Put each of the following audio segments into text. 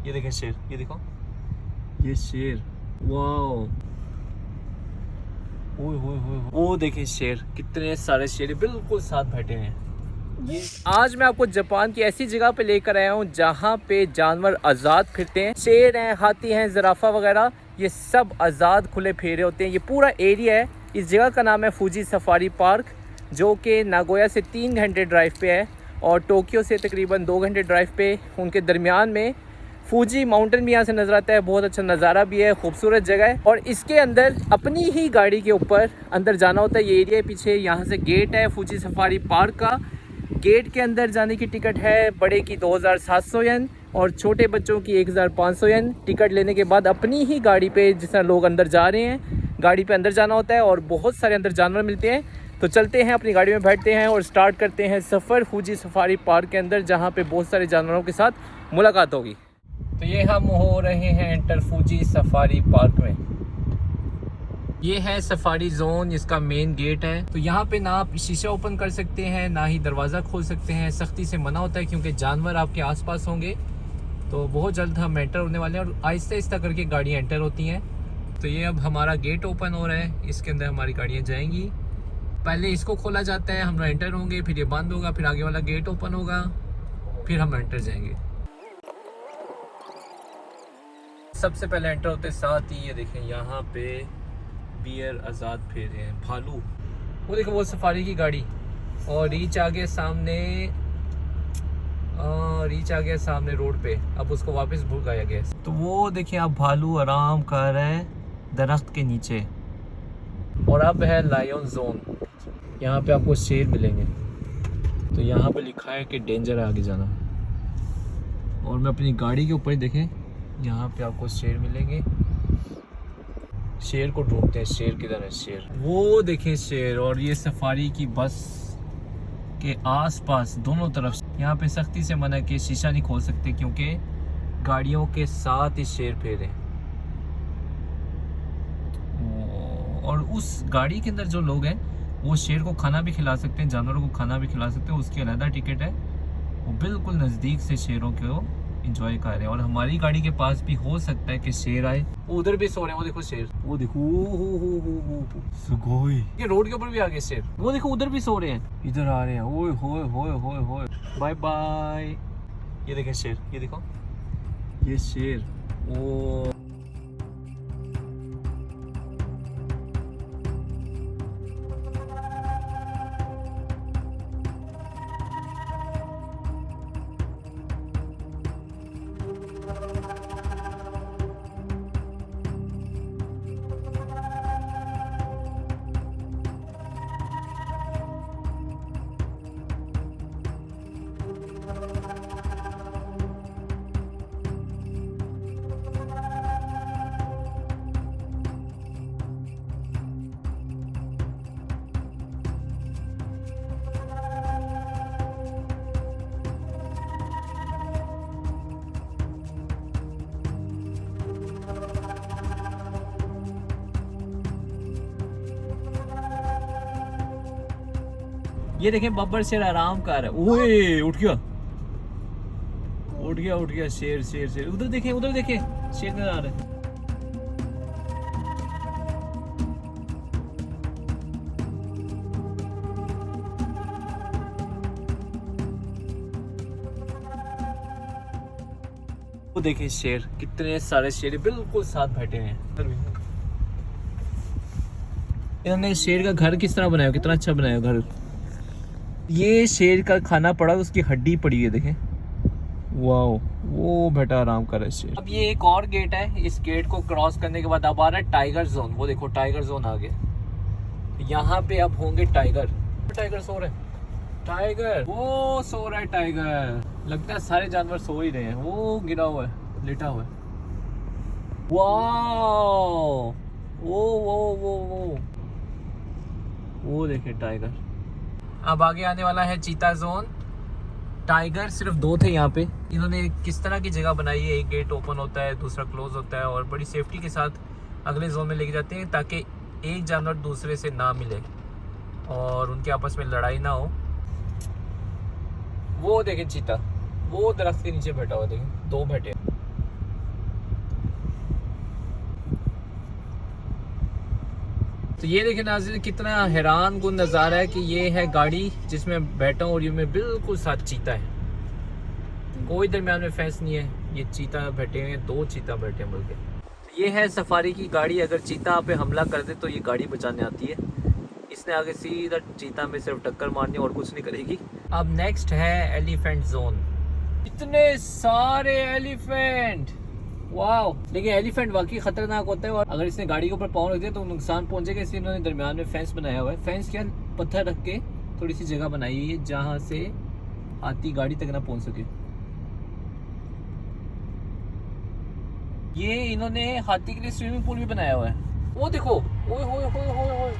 ये देखें शेर, ये देखो, ये शेर, वाओ, ओए होए होए, वो देखें शेर, कितने सारे शेर बिल्कुल साथ बैठे हैं। ये आज मैं आपको जापान की ऐसी जगह पे लेकर आया हूँ जहाँ पे जानवर आज़ाद फिरते हैं। शेर हैं, हाथी हैं, ज़राफ़ा वगैरह, ये सब आज़ाद खुले फेरे होते हैं। ये पूरा एरिया है। इस जगह का नाम है फूजी सफारी पार्क, जो कि नागोया से 3 घंटे ड्राइव पे है और टोक्यो से तकरीबन 2 घंटे ड्राइव पे। उनके दरमियान में फूजी माउंटेन भी यहाँ से नज़र आता है। बहुत अच्छा नज़ारा भी है, खूबसूरत जगह है। और इसके अंदर अपनी ही गाड़ी के ऊपर अंदर जाना होता है। ये एरिया पीछे यहाँ से गेट है फूजी सफारी पार्क का। गेट के अंदर जाने की टिकट है बड़े की 2700 येन और छोटे बच्चों की 1500 येन। टिकट लेने के बाद अपनी ही गाड़ी पे जिस तरह लोग अंदर जा रहे हैं, गाड़ी पे अंदर जाना होता है और बहुत सारे अंदर जानवर मिलते हैं। तो चलते हैं, अपनी गाड़ी में बैठते हैं और स्टार्ट करते हैं सफ़र फूजी सफारी पार्क के अंदर, जहाँ पे बहुत सारे जानवरों के साथ मुलाकात होगी। तो ये हम हो रहे हैं एंटर फूजी सफारी पार्क में। ये है सफारी जोन, इसका मेन गेट है। तो यहाँ पे ना आप शीशा ओपन कर सकते हैं, ना ही दरवाज़ा खोल सकते हैं। सख्ती से मना होता है क्योंकि जानवर आपके आसपास होंगे। तो बहुत जल्द हम एंटर होने वाले हैं और आहिस्ता आहिस्ता करके गाड़ियाँ एंटर होती हैं। तो ये अब हमारा गेट ओपन हो रहा है, इसके अंदर हमारी गाड़ियाँ जाएंगी। पहले इसको खोला जाता है, हम एंटर होंगे, फिर ये बंद होगा, फिर आगे वाला गेट ओपन होगा, फिर हम एंटर जाएंगे। सबसे पहले एंटर होते साथ ही ये देखें, यहाँ पे बियर आज़ाद फेरे हैं, भालू। वो देखो, वो सफारी की गाड़ी। और रीच आ गया सामने, रीच आ गया सामने रोड पे। अब उसको वापस भगाया गया। तो वो देखिए, आप भालू आराम कर रहे हैं दरख्त के नीचे। और अब है लायन जोन, यहाँ पे आपको शेर मिलेंगे। तो यहाँ पे लिखा है कि डेंजर है आगे जाना। और मैं अपनी गाड़ी के ऊपर ही देखें, यहाँ पे आपको शेर मिलेंगे। शेर को ढूंढते हैं, शेर किधर है शेर, वो देखें शेर। और ये सफारी की बस के आसपास दोनों तरफ यहाँ पे सख्ती से मना कि शीशा नहीं खोल सकते क्योंकि गाड़ियों के साथ ही शेर फेरे। और उस गाड़ी के अंदर जो लोग हैं वो शेर को खाना भी खिला सकते हैं, जानवरों को खाना भी खिला सकते हैं। उसकी अलग टिकट है। वो बिल्कुल नज़दीक से शेरों को इंजॉय कर रहे हैं। और हमारी गाड़ी के पास भी हो सकता है कि शेर आए। उधर भी सो रहे हैं, वो देखो शेर, वो देखो, सुगोई। ये रोड के ऊपर भी आ गए शेर, वो देखो उधर भी सो रहे हैं, इधर आ रहे हैं। ओए होए होए होए होए, बाय बाय। ये देखें शेर, ये देखो, ये शेर। ओ ये देखें, बब्बर शेर आराम कर रहा है। ओए उठ गया, उठ गया, उठ गया। शेर शेर शेर, उधर देखें, उधर देखें, शेर नजर आ रहा है। वो देखें शेर, कितने सारे शेर बिल्कुल साथ बैठे हैं। इन्होंने शेर का घर किस तरह बनाया, कितना अच्छा बनाया घर। ये शेर का खाना पड़ा, उसकी हड्डी पड़ी है, देखें। वाओ, वो बैठा आराम कर रहा है शेर। अब ये एक और गेट है, इस गेट को क्रॉस करने के बाद अब आ रहा है टाइगर जोन। वो देखो, टाइगर जोन आ गया। यहाँ पे अब होंगे टाइगर। टाइगर सो रहे हैं, टाइगर, वो सो रहा है टाइगर। लगता है सारे जानवर सो ही रहे हैं। वो गिरा हुआ है, लेटा हुआ है। वाओ, वो देखे टाइगर। अब आगे आने वाला है चीता जोन। टाइगर सिर्फ 2 थे यहाँ पे। इन्होंने किस तरह की जगह बनाई है, एक गेट ओपन होता है, दूसरा क्लोज होता है और बड़ी सेफ्टी के साथ अगले जोन में लेके जाते हैं ताकि एक जानवर दूसरे से ना मिले और उनके आपस में लड़ाई ना हो। वो देखें चीता, वो दरख्त के नीचे बैठा हुआ, देखें 2 बैठे। तो ये देखिए नाज़रीन, कितना हैरान कुन नज़ारा है कि ये है गाड़ी जिसमें बैठा हूँ और ये में बिल्कुल साथ चीता है। कोई दरमियान में फेंस नहीं है, ये चीता बैठे हुए हैं, 2 चीता बैठे हैं बल्कि। ये है सफारी की गाड़ी, अगर चीता आप पे हमला कर दे तो ये गाड़ी बचाने आती है। इसने आगे सीधा चीता में सिर्फ टक्कर मारनी और कुछ नहीं करेगी। अब नेक्स्ट है एलिफेंट जोन। इतने सारे एलिफेंट, वाओ। लेकिन एलिफेंट वाकई खतरनाक होता है और अगर इसने गाड़ी के ऊपर पाँव रख दिया तो नुकसान पहुंचेगा, इसलिए इन्होंने दरमियान में फेंस बनाया हुआ है। फेंस क्या, पत्थर रख के थोड़ी सी जगह बनाई हुई है जहाँ से हाथी गाड़ी तक ना पहुंच सके। ये इन्होंने हाथी के लिए स्विमिंग पूल भी बनाया हुआ है। वो देखो, ओए होए होए होए होए।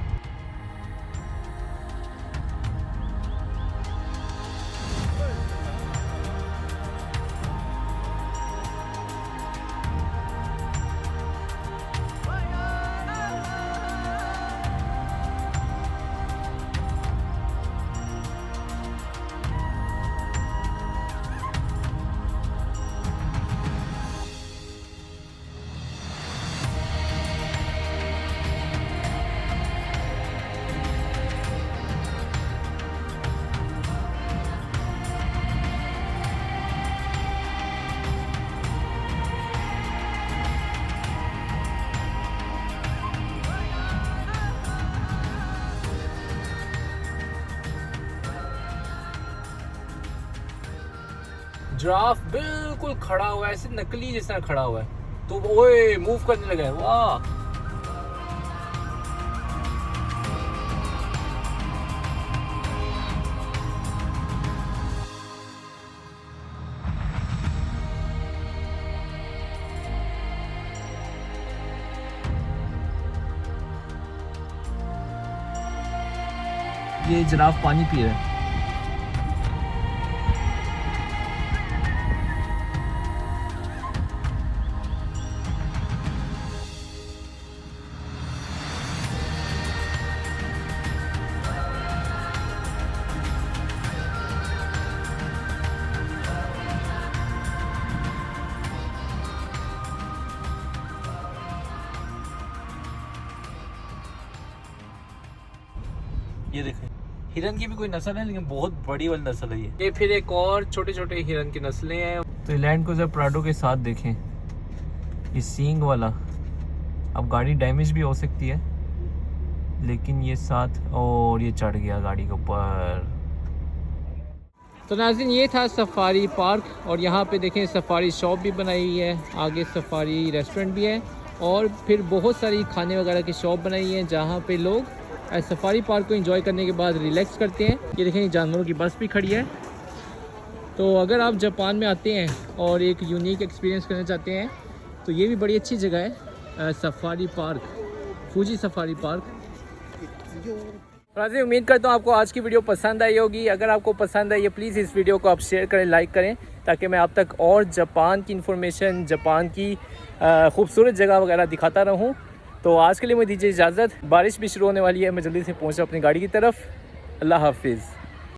जिराफ बिल्कुल खड़ा हुआ है, ऐसे नकली जिस तरह खड़ा हुआ है, तो ओए मूव करने लगा है। वाह, ये जिराफ पानी पी रहा है। ये देखें, हिरन की भी कोई नस्ल है लेकिन बहुत बड़ी वाली नस्ल है ये फिर एक और छोटे छोटे हिरन की नस्लें हैं। तो लैंड क्रूज़र प्राडो के साथ देखें, ये सींग वाला। अब गाड़ी डैमेज भी हो सकती है लेकिन ये साथ, और ये चढ़ गया गाड़ी के ऊपर। तो नाज़रीन, ये था सफारी पार्क और यहाँ पे देखें सफारी शॉप भी बनाई हुई है, आगे सफारी रेस्टोरेंट भी है और फिर बहुत सारी खाने वगैरह की शॉप बनाई हुई है जहाँ पे लोग सफारी पार्क को एंजॉय करने के बाद रिलैक्स करते हैं। ये देखें, जानवरों की बस भी खड़ी है। तो अगर आप जापान में आते हैं और एक यूनिक एक्सपीरियंस करना चाहते हैं तो ये भी बड़ी अच्छी जगह है, safari park, Fuji safari park. राजी, उम्मीद करता हूँ आपको आज की वीडियो पसंद आई होगी। अगर आपको पसंद आई है प्लीज़ इस वीडियो को आप शेयर करें, लाइक करें, ताकि मैं आप तक और जापान की इन्फॉर्मेशन, जापान की खूबसूरत जगह वगैरह दिखाता रहूँ। तो आज के लिए मुझे दीजिए इजाज़त। बारिश भी शुरू होने वाली है, मैं जल्दी से पहुँचा अपनी गाड़ी की तरफ। अल्लाह हाफिज़।